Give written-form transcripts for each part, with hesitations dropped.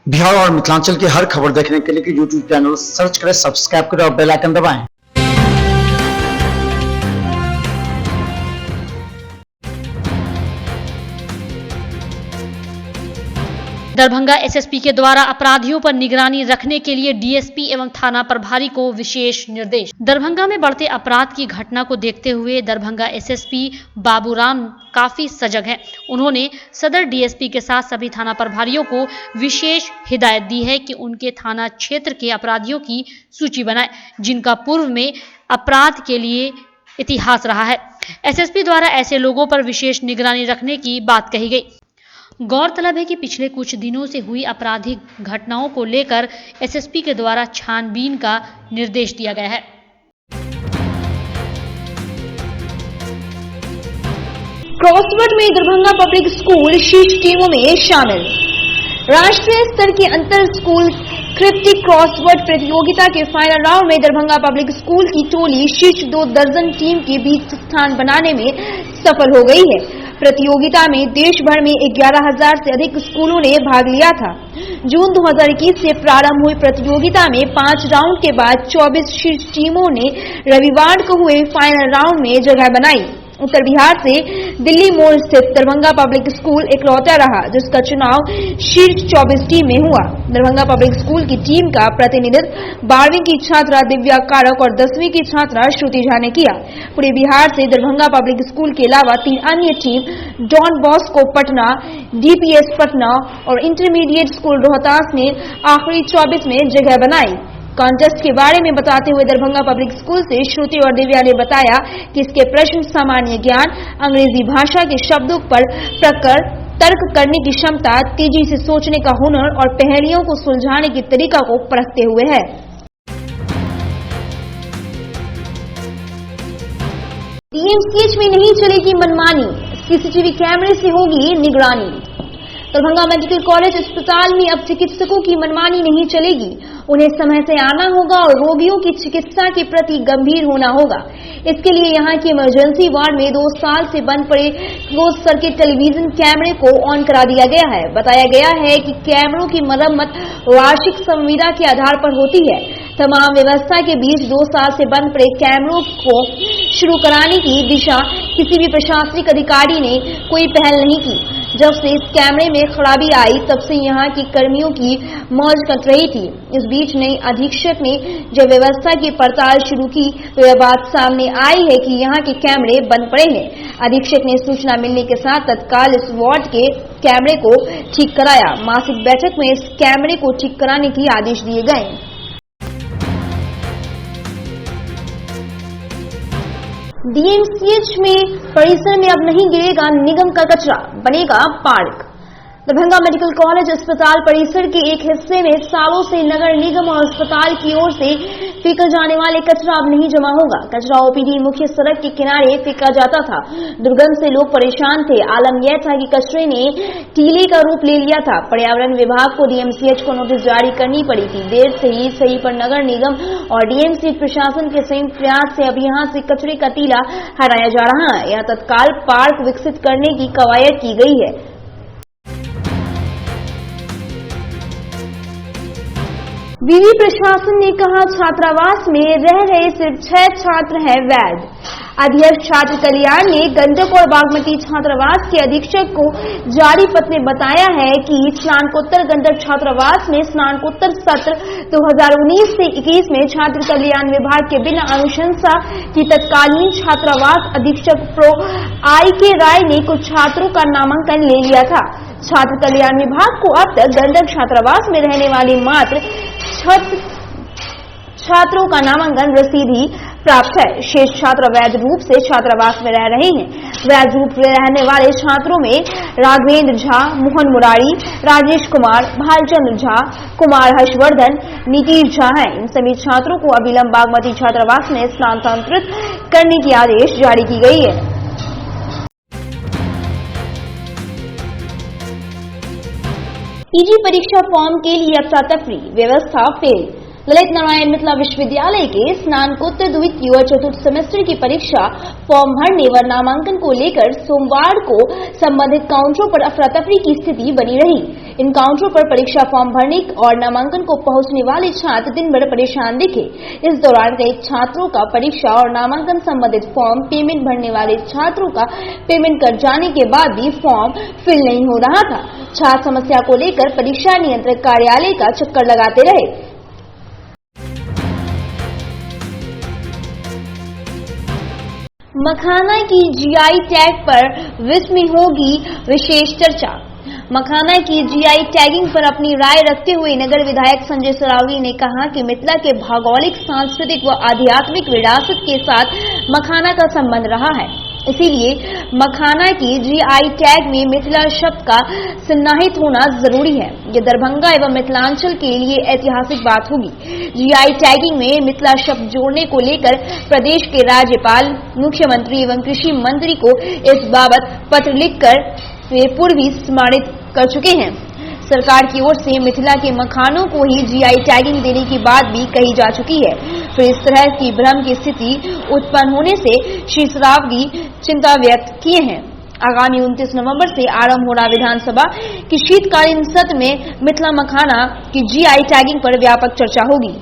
बिहार और मिथिलांचल की हर खबर देखने के लिए यूट्यूब चैनल सर्च करें, सब्सक्राइब करें और बेल आइकन दबाएं। दरभंगा एसएसपी के द्वारा अपराधियों पर निगरानी रखने के लिए डीएसपी एवं थाना प्रभारी को विशेष निर्देश। दरभंगा में बढ़ते अपराध की घटना को देखते हुए दरभंगा एसएसपी बाबूराम काफी सजग हैं। उन्होंने सदर डीएसपी के साथ सभी थाना प्रभारियों को विशेष हिदायत दी है कि उनके थाना क्षेत्र के अपराधियों की सूची बनाएं, जिनका पूर्व में अपराध के लिए इतिहास रहा है। एसएसपी द्वारा ऐसे लोगों पर विशेष निगरानी रखने की बात कही गई। गौरतलब है कि पिछले कुछ दिनों से हुई आपराधिक घटनाओं को लेकर एसएसपी के द्वारा छानबीन का निर्देश दिया गया है। क्रॉसवर्ड में दरभंगा पब्लिक स्कूल शीर्ष टीमों में शामिल। राष्ट्रीय स्तर की अंतर स्कूल क्रिप्टिक क्रॉसवर्ड प्रतियोगिता के फाइनल राउंड में दरभंगा पब्लिक स्कूल की टोली शीर्ष 2 दर्जन टीम के बीच स्थान बनाने में सफल हो गई है। प्रतियोगिता में देश भर में 11,000 से अधिक स्कूलों ने भाग लिया था। जून 2021 से प्रारंभ हुई प्रतियोगिता में 5 राउंड के बाद 24 शीर्ष टीमों ने रविवार को हुए फाइनल राउंड में जगह बनाई। उत्तर बिहार से दिल्ली मोड़ स्थित दरभंगा पब्लिक स्कूल इकलौता रहा जिसका चुनाव शीर्ष 24 टीम में हुआ। दरभंगा पब्लिक स्कूल की टीम का प्रतिनिधित्व 12वीं की छात्रा दिव्या कारक और 10वीं की छात्रा श्रुति झा ने किया। पूरे बिहार से दरभंगा पब्लिक स्कूल के अलावा 3 अन्य team Don Bosco Patna, DPS Patna और इंटरमीडिएट स्कूल रोहतास ने आखिरी 24 में जगह बनाई। कॉन्टेस्ट के बारे में बताते हुए दरभंगा पब्लिक स्कूल से श्रुति और दिव्या ने बताया कि इसके प्रश्न सामान्य ज्ञान, अंग्रेजी भाषा के शब्दों पर प्रकर तर्क करने की क्षमता, तेजी से सोचने का हुनर और पहेलियों को सुलझाने के तरीका को परखते हुए है। डीएमसीएच में नहीं चलेगी मनमानी, सीसीटीवी कैमरे से होगी निगरानी। दरभंगा मेडिकल कॉलेज अस्पताल में अब चिकित्सकों की मनमानी नहीं चलेगी। उन्हें समय से आना होगा और रोगियों की चिकित्सा के प्रति गंभीर होना होगा। इसके लिए यहां के इमरजेंसी वार्ड में 2 साल से बंद पड़े क्लोज सर्किट टेलीविजन कैमरे को ऑन करा दिया गया है। बताया गया है कि कैमरों की मरम्मत वार्षिक संविदा के आधार पर होती है। तमाम व्यवस्था के बीच 2 साल से बंद पड़े कैमरों को शुरू कराने की दिशा किसी भी प्रशासनिक अधिकारी ने कोई पहल नहीं की। जब से इस कैमरे में खराबी आई तब से यहां की कर्मियों की मौज कट रही थी। इस बीच नई अधीक्षक ने जब व्यवस्था की पड़ताल शुरू की तो यह बात सामने आई है कि यहां के कैमरे बंद पड़े हैं। अधीक्षक ने सूचना मिलने के साथ तत्काल इस वार्ड के कैमरे को ठीक कराया। मासिक बैठक में इस कैमरे को ठीक कराने के आदेश दिए गए। डीएमसीएच में परिसर में अब नहीं गिरेगा निगम का कचरा, बनेगा पार्क। दरभंगा मेडिकल कॉलेज अस्पताल परिसर के एक हिस्से में सालों से नगर निगम और अस्पताल की ओर से फेंका जाने वाले कचरा अब नहीं जमा होगा। कचरा ओपीडी मुख्य सड़क के किनारे फेंका जाता था। दुर्गंध से लोग परेशान थे। आलम यह था कि कचरे ने टीले का रूप ले लिया था। पर्यावरण विभाग को डीएमसीएच को नोटिस जारी करनी पड़ी थी। देर से ही सही पर नगर निगम और डीएमसीएच प्रशासन के संयुक्त प्रयास से अब यहाँ से कचरे का टीला हटाया जा रहा है। यहाँ तत्काल पार्क विकसित करने की कवायद की गई है। विवि प्रशासन ने कहा छात्रावास में रह रहे सिर्फ 6 छात्र हैं वैध। अध्यक्ष छात्र कल्याण ने गंडक और बागमती छात्रावास के अधीक्षक को जारी पत्र में बताया है कि स्नातकोत्तर गंडक छात्रावास में स्नातकोत्तर सत्र 2019 से 21 में छात्र कल्याण विभाग के बिना अनुशंसा की तत्कालीन छात्रावास अधीक्षक प्रो आई.के. राय ने कुछ छात्रों का नामांकन ले लिया था। छात्र कल्याण विभाग को अब तक गंडक छात्रावास में रहने वाली मात्र छात्रों का नामांकन रसीद ही प्राप्त है। शेष छात्र वैध रूप से छात्रावास में रह रहे हैं। वैध रूप में रहने वाले छात्रों में राघवेंद्र झा, मोहन मुरारी, राजेश कुमार, भालचंद्र झा, कुमार हर्षवर्धन, नीतीश झा हैं। इन सभी छात्रों को अविलंब बागमती छात्रावास में स्थानांतरित करने की आदेश जारी की गई है। पीजी परीक्षा फॉर्म के लिए अफरा तफरी, व्यवस्था फेल। ललित नारायण मिथिला विश्वविद्यालय के स्नातकोत्तर द्वितीय और चतुर्थ सेमेस्टर की परीक्षा फॉर्म भरने व नामांकन को लेकर सोमवार को संबंधित काउंटरों पर अफरा तफरी की स्थिति बनी रही। इन काउंटरों पर परीक्षा फॉर्म भरने और नामांकन को पहुंचने वाले छात्र दिन भर परेशान दिखे। इस दौरान कई छात्रों का परीक्षा और नामांकन संबंधित फॉर्म पेमेंट भरने वाले छात्रों का पेमेंट कर जाने के बाद भी फॉर्म फिल नहीं हो रहा था। छात्र समस्या को लेकर परीक्षा नियंत्रक कार्यालय का चक्कर लगाते रहे। मखाना की जीआई टैग पर विश्व में होगी विशेष चर्चा। मखाना की जीआई टैगिंग पर अपनी राय रखते हुए नगर विधायक संजय सरावगी ने कहा कि मिथिला के भौगोलिक, सांस्कृतिक व आध्यात्मिक विरासत के साथ मखाना का संबंध रहा है, इसीलिए मखाना की जीआई टैग में मिथिला शब्द का सन्निहित होना जरूरी है। ये दरभंगा एवं मिथिलांचल के लिए ऐतिहासिक बात होगी। जीआई टैगिंग में मिथिला शब्द जोड़ने को लेकर प्रदेश के राज्यपाल, मुख्यमंत्री एवं कृषि मंत्री को इस बाबत पत्र लिखकर वे पूर्व ही सम्मानित कर चुके हैं। सरकार की ओर से मिथिला के मखानों को ही जीआई टैगिंग देने की बात भी कही जा चुकी है। फिर इस तरह की भ्रम की स्थिति उत्पन्न होने से श्री सरावगी चिंता व्यक्त किए हैं। आगामी 29 नवंबर से आरंभ हो रहा विधानसभा की शीतकालीन सत्र में मिथिला मखाना की जीआई टैगिंग पर व्यापक चर्चा होगी।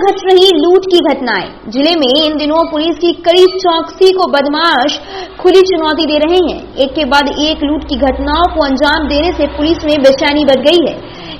घट रही लूट की घटनाएं। जिले में इन दिनों पुलिस की कड़ी चौकसी को बदमाश खुली चुनौती दे रहे हैं। एक के बाद एक लूट की घटनाओं को अंजाम देने से पुलिस में बेचैनी बढ़ गई है।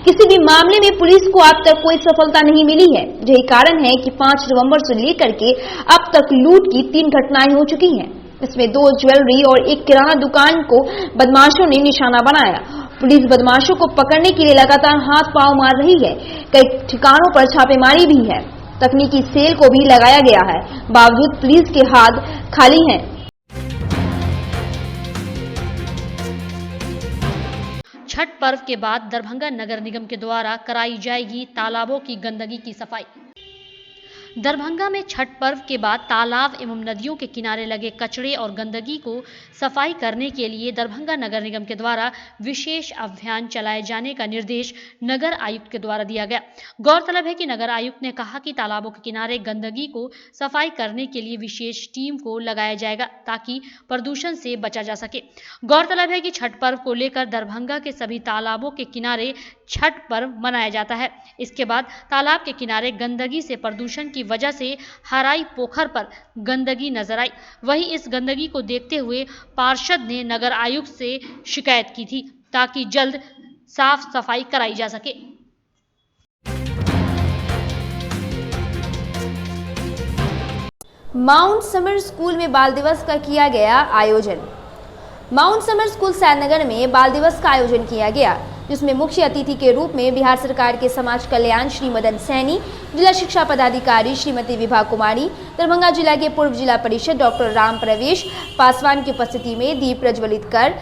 किसी भी मामले में पुलिस को अब तक कोई सफलता नहीं मिली है। यही कारण है कि 5 नवंबर से लेकर के अब तक लूट की 3 घटनाएं हो चुकी हैं। इसमें 2 ज्वेलरी और 1 किराना दुकान को बदमाशों ने निशाना बनाया। पुलिस बदमाशों को पकड़ने के लिए लगातार हाथ पांव मार रही है। कई ठिकानों पर छापेमारी भी है। तकनीकी सेल को भी लगाया गया है, बावजूद पुलिस के हाथ खाली हैं। छठ पर्व के बाद दरभंगा नगर निगम के द्वारा कराई जाएगी तालाबों की गंदगी की सफाई। दरभंगा में छठ पर्व के बाद तालाब एवं नदियों के किनारे लगे कचरे और गंदगी को सफाई करने के लिए दरभंगा नगर निगम के द्वारा विशेष अभियान चलाए जाने का निर्देश नगर आयुक्त के द्वारा दिया गया। गौरतलब है कि नगर आयुक्त ने कहा कि तालाबों के किनारे गंदगी को सफाई करने के लिए विशेष टीम को लगाया जाएगा ताकि प्रदूषण से बचा जा सके। गौरतलब है कि छठ पर्व को लेकर दरभंगा के सभी तालाबों के किनारे छठ पर्व मनाया जाता है। इसके बाद तालाब के किनारे गंदगी से प्रदूषण की वजह से हराई पोखर पर गंदगी नजर आई। वहीं इस गंदगी को देखते हुए पार्षद ने नगर आयुक्त से शिकायत की थी ताकि जल्द साफ सफाई कराई जा सके। माउंट समर स्कूल में बाल दिवस का किया गया आयोजन। माउंट समर स्कूल सैदनगर में बाल दिवस का आयोजन किया गया, जिसमें मुख्य अतिथि के रूप में बिहार सरकार के समाज कल्याण श्री मदन सैनी, जिला शिक्षा पदाधिकारी श्रीमती विभा कुमारी, दरभंगा जिला के पूर्व जिला परिषद डॉक्टर राम प्रवेश पासवान की उपस्थिति में दीप प्रज्वलित कर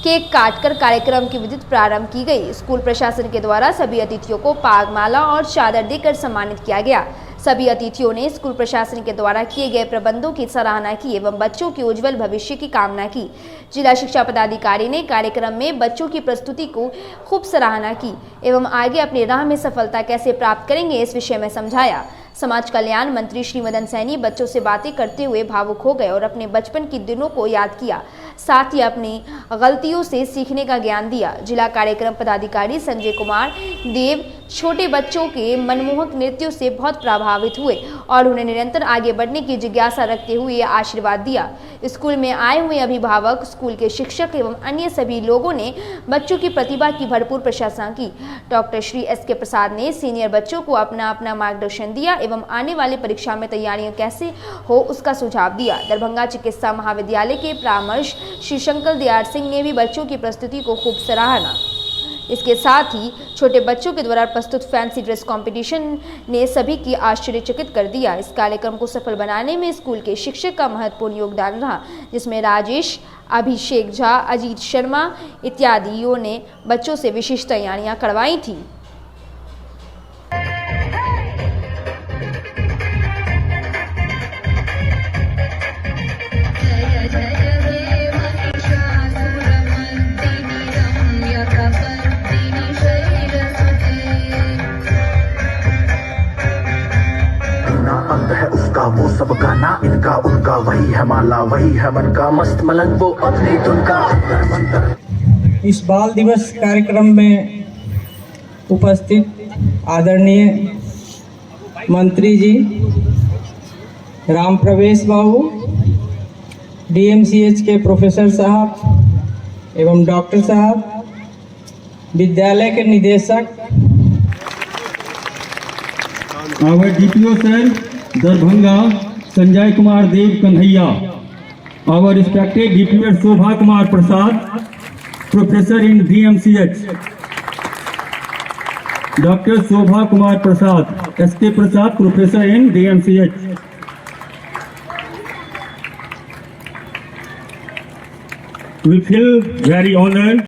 केक काटकर कार्यक्रम की विधिवत प्रारंभ की गई। स्कूल प्रशासन के द्वारा सभी अतिथियों को पागमाला और चादर देकर सम्मानित किया गया। सभी अतिथियों ने स्कूल प्रशासन के द्वारा किए गए प्रबंधों की सराहना की एवं बच्चों के उज्जवल भविष्य की कामना की। जिला शिक्षा पदाधिकारी ने कार्यक्रम में बच्चों की प्रस्तुति को खूब सराहना की एवं आगे अपनी राह में सफलता कैसे प्राप्त करेंगे इस विषय में समझाया। समाज कल्याण मंत्री श्री मदन सैनी बच्चों से बातें करते हुए भावुक हो गए और अपने बचपन के दिनों को याद किया, साथ ही अपनी गलतियों से सीखने का ज्ञान दिया। जिला कार्यक्रम पदाधिकारी संजय कुमार देव छोटे बच्चों के मनमोहक नृत्यों से बहुत प्रभावित हुए और उन्हें निरंतर आगे बढ़ने की जिज्ञासा रखते हुए आशीर्वाद दिया। स्कूल में आए हुए अभिभावक, स्कूल के शिक्षक एवं अन्य सभी लोगों ने बच्चों की प्रतिभा की भरपूर प्रशंसा की। Doctor Shri SK. प्रसाद ने सीनियर बच्चों को अपना अपना मार्गदर्शन दिया एवं आने वाली परीक्षा में तैयारियां कैसे हो उसका सुझाव दिया। दरभंगा चिकित्सा महाविद्यालय के परामर्श श्री शंकर दयाल सिंह ने भी बच्चों की प्रस्तुति को खूब सराहना। इसके साथ ही छोटे बच्चों के द्वारा प्रस्तुत फैंसी ड्रेस कंपटीशन ने सभी की आश्चर्यचकित कर दिया। इस कार्यक्रम को सफल बनाने में स्कूल के शिक्षक का महत्वपूर्ण योगदान रहा, जिसमें राजेश, अभिषेक झा, अजीत शर्मा इत्यादियों ने बच्चों से विशेष तैयारियां करवाई थी। जय जय हे महिषासुरमर्दिनी रम्यकपटे वही है माला, वही है मन का मस्त मलंग, वो अपनी धुन का अंतर मंतर। इस बाल दिवस कार्यक्रम में उपस्थित आदरणीय मंत्री जी, राम प्रवेश बाबू, DMCH के प्रोफेसर साहब एवं डॉक्टर साहब, विद्यालय के निदेशक, our DPO sir, Darbhanga, Sanjay Kumar Dev Kanhaiya, our respected DPO Shobha Kumar Prasad, Professor in DMCH, Dr. Shobha Kumar Prasad, SK Prasad, Professor in DMCH. We feel very honored